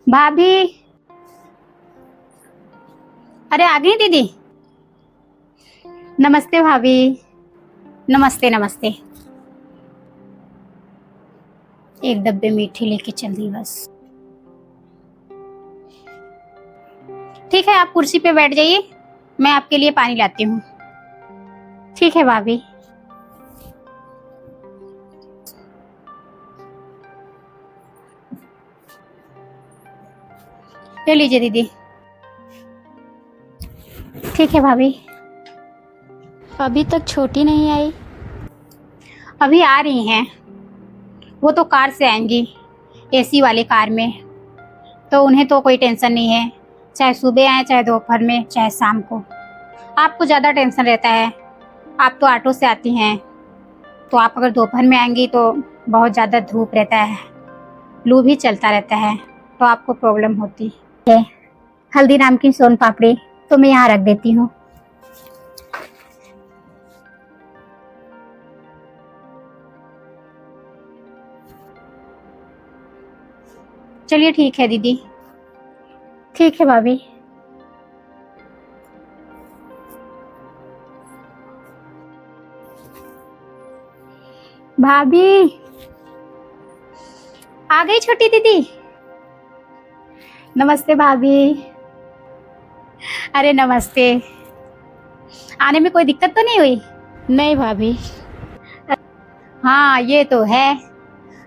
भाभी। अरे आ गई दीदी। नमस्ते भाभी। नमस्ते नमस्ते। एक डब्बे मीठे लेके चल दी बस। ठीक है, आप कुर्सी पे बैठ जाइए, मैं आपके लिए पानी लाती हूँ। ठीक है भाभी। ले लीजिए दीदी। ठीक है भाभी। अभी तक छोटी नहीं आई। अभी आ रही हैं, वो तो कार से आएंगी, एसी वाली कार में। तो उन्हें तो कोई टेंशन नहीं है, चाहे सुबह आए चाहे दोपहर में चाहे शाम को। आपको ज़्यादा टेंशन रहता है, आप तो ऑटो से आती हैं, तो आप अगर दोपहर में आएंगी तो बहुत ज़्यादा धूप रहता है, लू भी चलता रहता है, तो आपको प्रॉब्लम होती है। हल्दीराम की सोन पापड़ी तो मैं यहाँ रख देती हूँ। चलिए ठीक है दीदी। ठीक है भाभी। भाभी आ गई छोटी दीदी। नमस्ते भाभी। अरे नमस्ते। आने में कोई दिक्कत तो नहीं हुई? नहीं भाभी। हाँ ये तो है,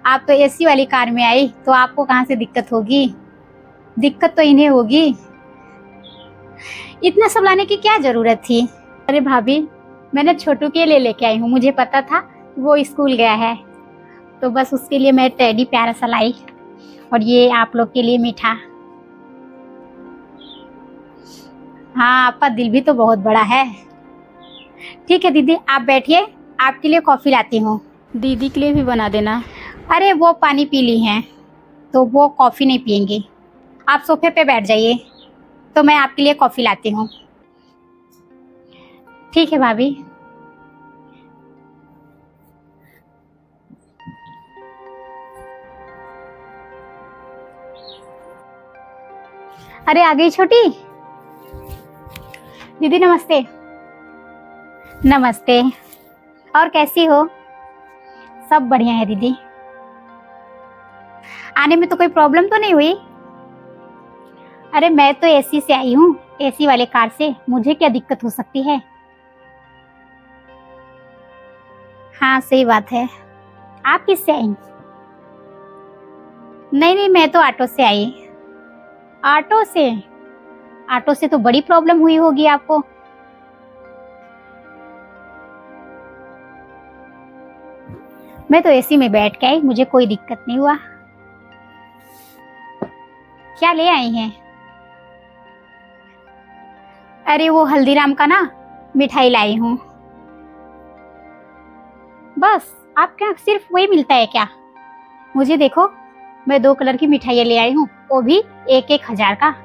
आप तो एसी वाली कार में आई तो आपको कहाँ से दिक्कत होगी, दिक्कत तो इन्हें होगी। इतना सब लाने की क्या जरूरत थी? अरे भाभी, मैंने छोटू के लिए लेके आई हूँ, मुझे पता था वो स्कूल गया है, तो बस उसके लिए मैं टेडी प्यारा सा लाई। और ये आप लोग के लिए मीठा। हाँ आपका दिल भी तो बहुत बड़ा है। ठीक है दीदी, आप बैठिए, आपके लिए कॉफी लाती हूँ। दीदी के लिए भी बना देना। अरे वो पानी पी ली हैं, तो वो कॉफ़ी नहीं पियेंगी। आप सोफे पे बैठ जाइए, तो मैं आपके लिए कॉफ़ी लाती हूँ। ठीक है भाभी। अरे आ गई छोटी दीदी। नमस्ते। नमस्ते। और कैसी हो? सब बढ़िया है दीदी। आने में तो कोई प्रॉब्लम तो नहीं हुई? अरे मैं तो एसी से आई हूँ, एसी वाले कार से, मुझे क्या दिक्कत हो सकती है। हाँ सही बात है। आप किससे आई? नहीं नहीं, मैं तो ऑटो से आई। ऑटो से? ऑटो से तो बड़ी प्रॉब्लम हुई होगी आपको। मैं तो एसी में बैठ के आई, मुझे कोई दिक्कत नहीं हुआ। क्या ले आई हैं? अरे वो हल्दीराम का ना मिठाई लाई हूँ। बस आप क्या सिर्फ वही मिलता है क्या? मुझे देखो, मैं 2 कलर की मिठाइयाँ ले आई हूँ, वो भी 1-1 हजार का।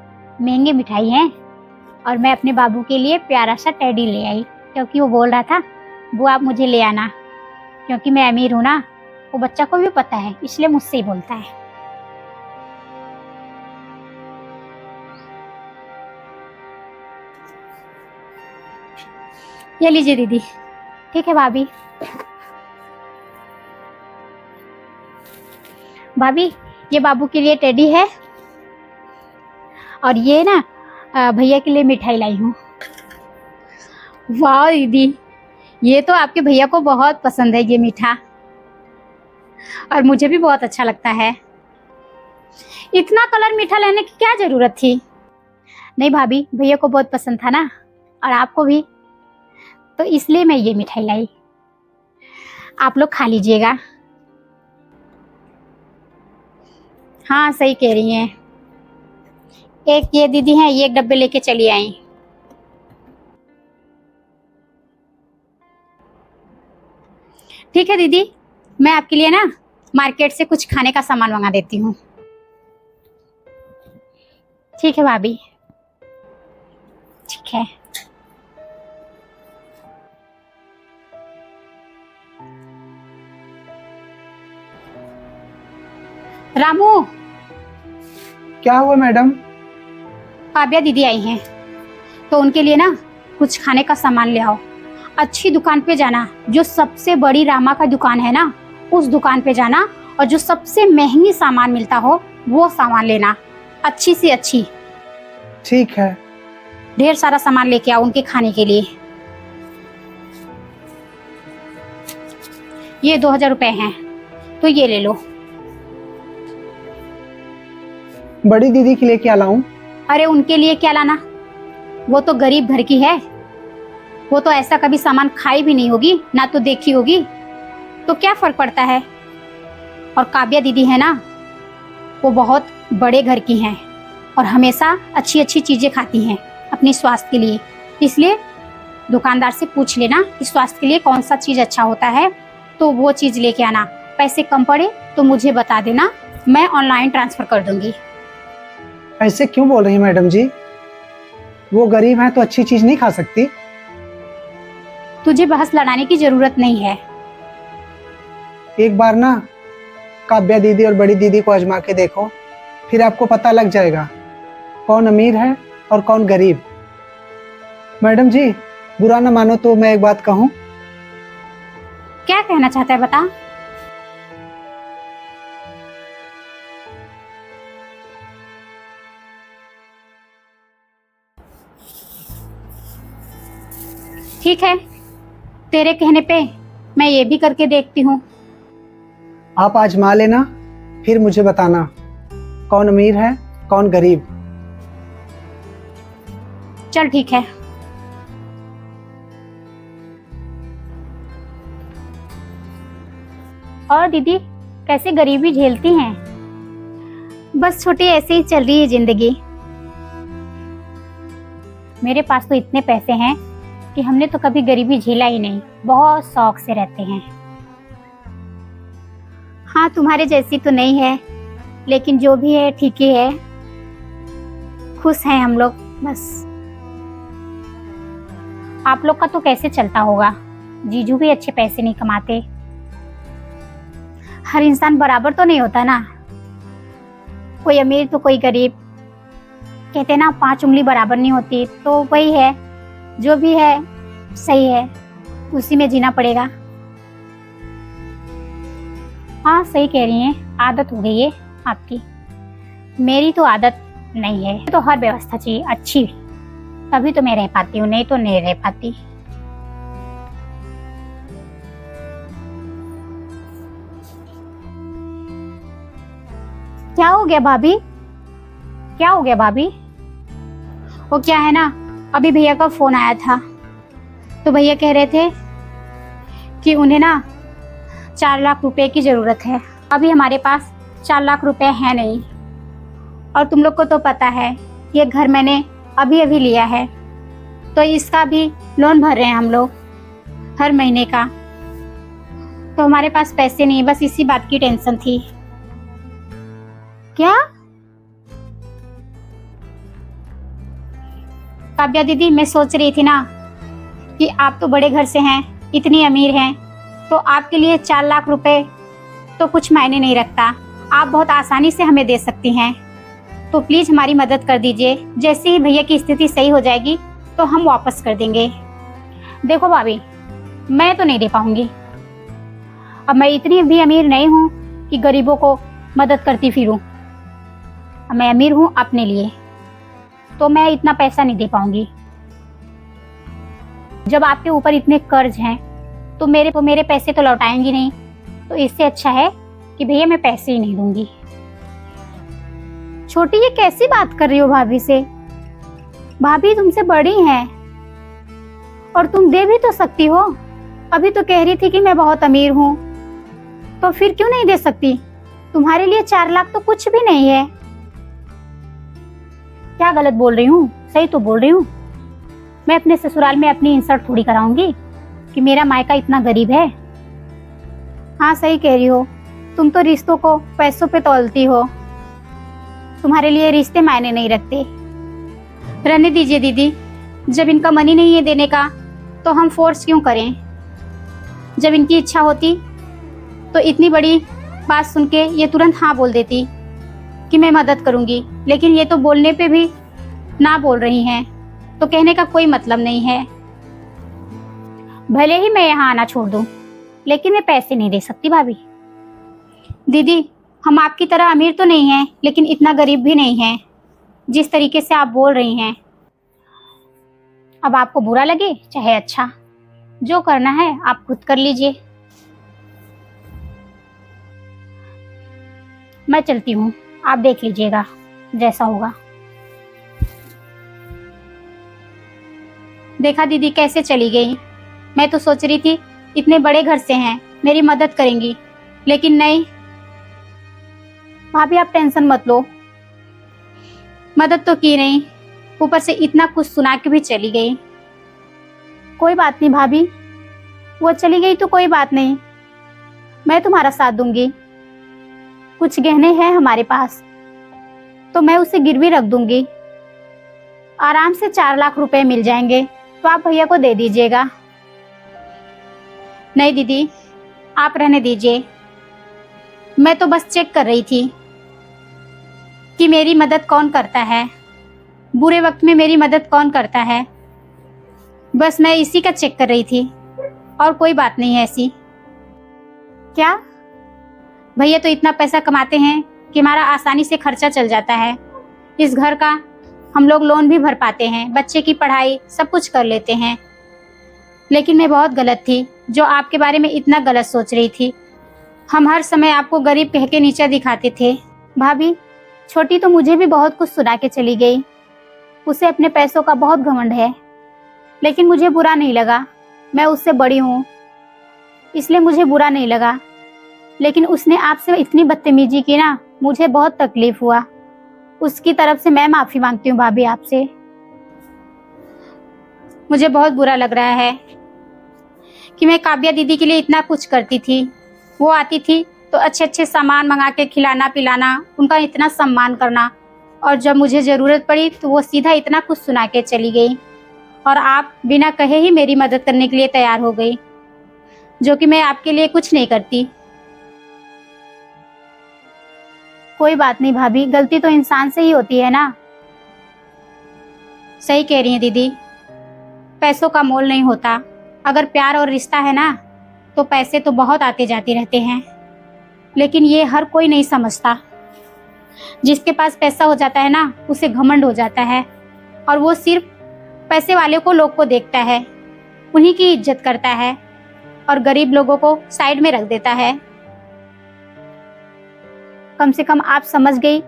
महंगे मिठाई हैं। और मैं अपने बाबू के लिए प्यारा सा टेडी ले आई, क्योंकि वो बोल रहा था वो आप मुझे ले आना, क्योंकि मैं अमीर हूँ ना, वो बच्चा को भी पता है, इसलिए मुझसे ही बोलता है। ये लीजिए दीदी। ठीक है भाभी। भाभी ये बाबू के लिए टेडी है, और ये ना भैया के लिए मिठाई लाई हूँ। वाह दीदी, ये तो आपके भैया को बहुत पसंद है ये मीठा, और मुझे भी बहुत अच्छा लगता है। इतना कलर मीठा लेने की क्या जरूरत थी? नहीं भाभी, भैया को बहुत पसंद था ना, और आपको भी, तो इसलिए मैं ये मिठाई लाई। आप लोग खा लीजिएगा। हाँ सही कह रही हैं। एक ये दीदी हैं, ये 1 डब्बे लेके चली आई। ठीक है दीदी, मैं आपके लिए ना मार्केट से कुछ खाने का सामान मंगा देती हूँ। ठीक है भाभी। ठीक है। रामू, क्या हुआ मैडम? काव्या दीदी आई हैं, तो उनके लिए ना कुछ खाने का सामान ले आओ। अच्छी दुकान पे जाना, जो सबसे बड़ी रामा का दुकान है ना, उस दुकान पे जाना, और जो सबसे महंगी सामान मिलता हो वो सामान लेना, अच्छी से अच्छी। ठीक है। ढेर सारा सामान लेके आओ उनके खाने के लिए। ये 2000 रुपए हैं, तो ये ले लो। बड़ी दीदी के लिए क्या लाऊं? अरे उनके लिए क्या लाना, वो तो गरीब घर की है, वो तो ऐसा कभी सामान खाई भी नहीं होगी, ना तो देखी होगी, तो क्या फर्क पड़ता है। और काव्या दीदी है ना, वो बहुत बड़े घर की हैं और हमेशा अच्छी अच्छी चीजें खाती हैं अपनी स्वास्थ्य के लिए। इसलिए दुकानदार से पूछ लेना कि स्वास्थ्य के लिए कौन सा चीज अच्छा होता है, तो वो चीज लेके आना। पैसे कम पड़े तो मुझे बता देना, मैं ऑनलाइन ट्रांसफर कर दूंगी। ऐसे क्यों बोल रही हैं मैडम जी? वो गरीब हैं तो अच्छी चीज नहीं खा सकती? तुझे बहस लड़ाने की जरूरत नहीं है। एक बार ना काव्या दीदी और बड़ी दीदी को आजमा के देखो, फिर आपको पता लग जाएगा कौन अमीर है और कौन गरीब। मैडम जी, बुरा ना मानो तो मैं एक बात कहूँ। क्या कहना चाहता है बता। ठीक है, तेरे कहने पे मैं ये भी करके देखती हूँ। आप आजमा लेना, फिर मुझे बताना कौन अमीर है कौन गरीब। चल ठीक है। और दीदी कैसे गरीबी झेलती हैं? बस छोटी ऐसे ही चल रही है जिंदगी। मेरे पास तो इतने पैसे हैं कि हमने तो कभी गरीबी झेला ही नहीं, बहुत शौक से रहते हैं। हाँ, तुम्हारे जैसी तो नहीं है, लेकिन जो भी है ठीक ही है, खुश हैं हम लोग बस। आप लोग का तो कैसे चलता होगा, जीजू भी अच्छे पैसे नहीं कमाते। हर इंसान बराबर तो नहीं होता ना, कोई अमीर तो कोई गरीब। कहते ना 5 उंगली बराबर नहीं होती, तो वही है, जो भी है सही है, उसी में जीना पड़ेगा। हाँ सही कह रही हैं, आदत हो गई है आपकी, मेरी तो आदत नहीं है। तो हर व्यवस्था चाहिए अच्छी, तभी तो मैं रह पाती हूँ, नहीं तो नहीं रह पाती। क्या हो गया भाभी, क्या हो गया भाभी? वो क्या है ना, अभी भैया का फोन आया था, तो भैया कह रहे थे कि उन्हें ना 4 लाख रुपए की जरूरत है। अभी हमारे पास 4 लाख रुपए है नहीं, और तुम लोग को तो पता है ये घर मैंने अभी अभी लिया है, तो इसका भी लोन भर रहे हैं हम लोग हर महीने का। तो हमारे पास पैसे नहीं, बस इसी बात की टेंशन थी। क्या? काव्या दीदी, मैं सोच रही थी ना कि आप तो बड़े घर से हैं, इतनी अमीर हैं, तो आपके लिए 4 लाख रुपए तो कुछ मायने नहीं रखता, आप बहुत आसानी से हमें दे सकती हैं। तो प्लीज हमारी मदद कर दीजिए, जैसे ही भैया की स्थिति सही हो जाएगी तो हम वापस कर देंगे। देखो भाभी, मैं तो नहीं दे पाऊंगी, अब मैं इतनी भी अमीर नहीं हूँ कि गरीबों को मदद करती फिरूं। मैं अमीर हूँ अपने लिए, तो मैं इतना पैसा नहीं दे पाऊंगी। जब आपके ऊपर इतने कर्ज हैं तो मेरे पैसे तो लौटाएंगी नहीं, तो इससे अच्छा है कि भैया मैं पैसे ही नहीं दूंगी। छोटी, ये कैसी बात कर रही हो भाभी से? भाभी तुमसे बड़ी हैं और तुम दे भी तो सकती हो। अभी तो कह रही थी कि मैं बहुत अमीर हूँ, तो फिर क्यों नहीं दे सकती? तुम्हारे लिए 4 लाख तो कुछ भी नहीं है। क्या गलत बोल रही हूँ? सही तो बोल रही हूँ। मैं अपने ससुराल में अपनी इंसल्ट थोड़ी कराऊंगी कि मेरा मायका इतना गरीब है। हाँ सही कह रही हो, तुम तो रिश्तों को पैसों पे तौलती हो, तुम्हारे लिए रिश्ते मायने नहीं रखते। रहने दीजिए दीदी, जब इनका मन ही नहीं है देने का तो हम फोर्स क्यों करें? जब इनकी इच्छा होती तो इतनी बड़ी बात सुन के ये तुरंत हाँ बोल देती। कि मैं मदद करूंगी, लेकिन ये तो बोलने पे भी ना बोल रही हैं, तो कहने का कोई मतलब नहीं है। भले ही मैं यहाँ आना छोड़ दूं, लेकिन मैं पैसे नहीं दे सकती भाभी। दीदी, हम आपकी तरह अमीर तो नहीं हैं, लेकिन इतना गरीब भी नहीं हैं जिस तरीके से आप बोल रही हैं। अब आपको बुरा लगे चाहे अच्छा, जो करना है आप खुद कर लीजिए। मैं चलती हूँ, आप देख लीजिएगा जैसा होगा। देखा दीदी कैसे चली गई। मैं तो सोच रही थी इतने बड़े घर से हैं, मेरी मदद करेंगी, लेकिन नहीं। भाभी आप टेंशन मत लो, मदद तो की नहीं, ऊपर से इतना कुछ सुना के भी चली गई। कोई बात नहीं भाभी, वो चली गई तो कोई बात नहीं, मैं तुम्हारा साथ दूंगी। कुछ गहने हैं हमारे पास, तो मैं उसे गिरवी रख दूंगी। आराम से 4 लाख रुपए मिल जाएंगे, तो आप भैया को दे दीजिएगा। नहीं दीदी, आप रहने दीजिए। मैं तो बस चेक कर रही थी कि मेरी मदद कौन करता है, बुरे वक्त में मेरी मदद कौन करता है। बस मैं इसी का चेक कर रही थी, और कोई बात नहीं है ऐसी। क्या भैया तो इतना पैसा कमाते हैं कि हमारा आसानी से खर्चा चल जाता है। इस घर का हम लोग लोन भी भर पाते हैं, बच्चे की पढ़ाई सब कुछ कर लेते हैं। लेकिन मैं बहुत गलत थी जो आपके बारे में इतना गलत सोच रही थी। हम हर समय आपको गरीब कह के नीचा दिखाते थे। भाभी, छोटी तो मुझे भी बहुत कुछ सुना के चली गई। उसे अपने पैसों का बहुत घमंड है, लेकिन मुझे बुरा नहीं लगा। मैं उससे बड़ी हूँ, इसलिए मुझे बुरा नहीं लगा। लेकिन उसने आपसे इतनी बदतमीजी की ना, मुझे बहुत तकलीफ हुआ। उसकी तरफ से मैं माफी मांगती हूँ भाभी आपसे। मुझे बहुत बुरा लग रहा है कि मैं काव्या दीदी के लिए इतना कुछ करती थी। वो आती थी तो अच्छे अच्छे सामान मंगा के खिलाना पिलाना, उनका इतना सम्मान करना, और जब मुझे ज़रूरत पड़ी तो वो सीधा इतना कुछ सुना के चली गई, और आप बिना कहे ही मेरी मदद करने के लिए तैयार हो गई, जो कि मैं आपके लिए कुछ नहीं करती। कोई बात नहीं भाभी, गलती तो इंसान से ही होती है ना। सही कह रही हैं दीदी, पैसों का मोल नहीं होता। अगर प्यार और रिश्ता है ना, तो पैसे तो बहुत आते जाते रहते हैं, लेकिन ये हर कोई नहीं समझता। जिसके पास पैसा हो जाता है ना, उसे घमंड हो जाता है, और वो सिर्फ पैसे वाले को लोग को देखता है, उन्हीं की इज्जत करता है, और गरीब लोगों को साइड में रख देता है। कम से कम आप समझ गई,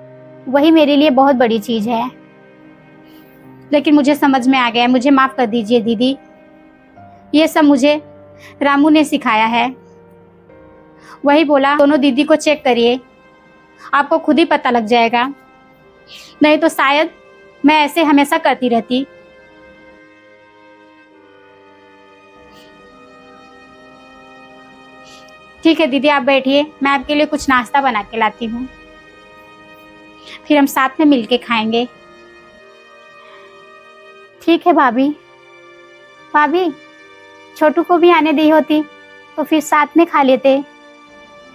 वही मेरे लिए बहुत बड़ी चीज है। लेकिन मुझे समझ में आ गया है, मुझे माफ कर दीजिए दीदी। ये सब मुझे रामू ने सिखाया है। वही बोला दोनों दीदी को चेक करिए, आपको खुद ही पता लग जाएगा। नहीं तो शायद मैं ऐसे हमेशा करती रहती। ठीक है दीदी, आप बैठिए, मैं आपके लिए कुछ नाश्ता बना के लाती हूँ, फिर हम साथ में मिलके खाएंगे। ठीक है भाभी। भाभी, छोटू को भी आने दी होती तो फिर साथ में खा लेते।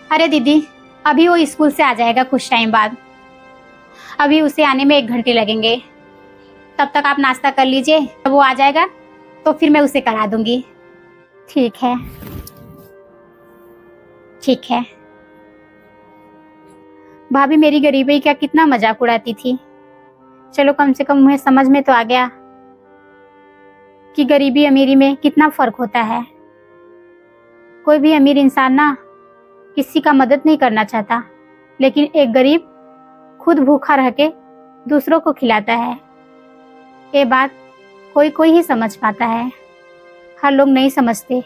अरे दीदी, अभी वो स्कूल से आ जाएगा कुछ टाइम बाद, अभी उसे आने में 1 घंटे लगेंगे। तब तक आप नाश्ता कर लीजिए, जब वो आ जाएगा तो फिर मैं उसे करा दूंगी। ठीक है ठीक है। भाभी मेरी गरीबी का कितना मजाक उड़ाती थी। चलो कम से कम मुझे समझ में तो आ गया कि गरीबी अमीरी में कितना फर्क होता है। कोई भी अमीर इंसान ना किसी का मदद नहीं करना चाहता, लेकिन एक गरीब खुद भूखा रह के दूसरों को खिलाता है। ये बात कोई कोई ही समझ पाता है, हर लोग नहीं समझते।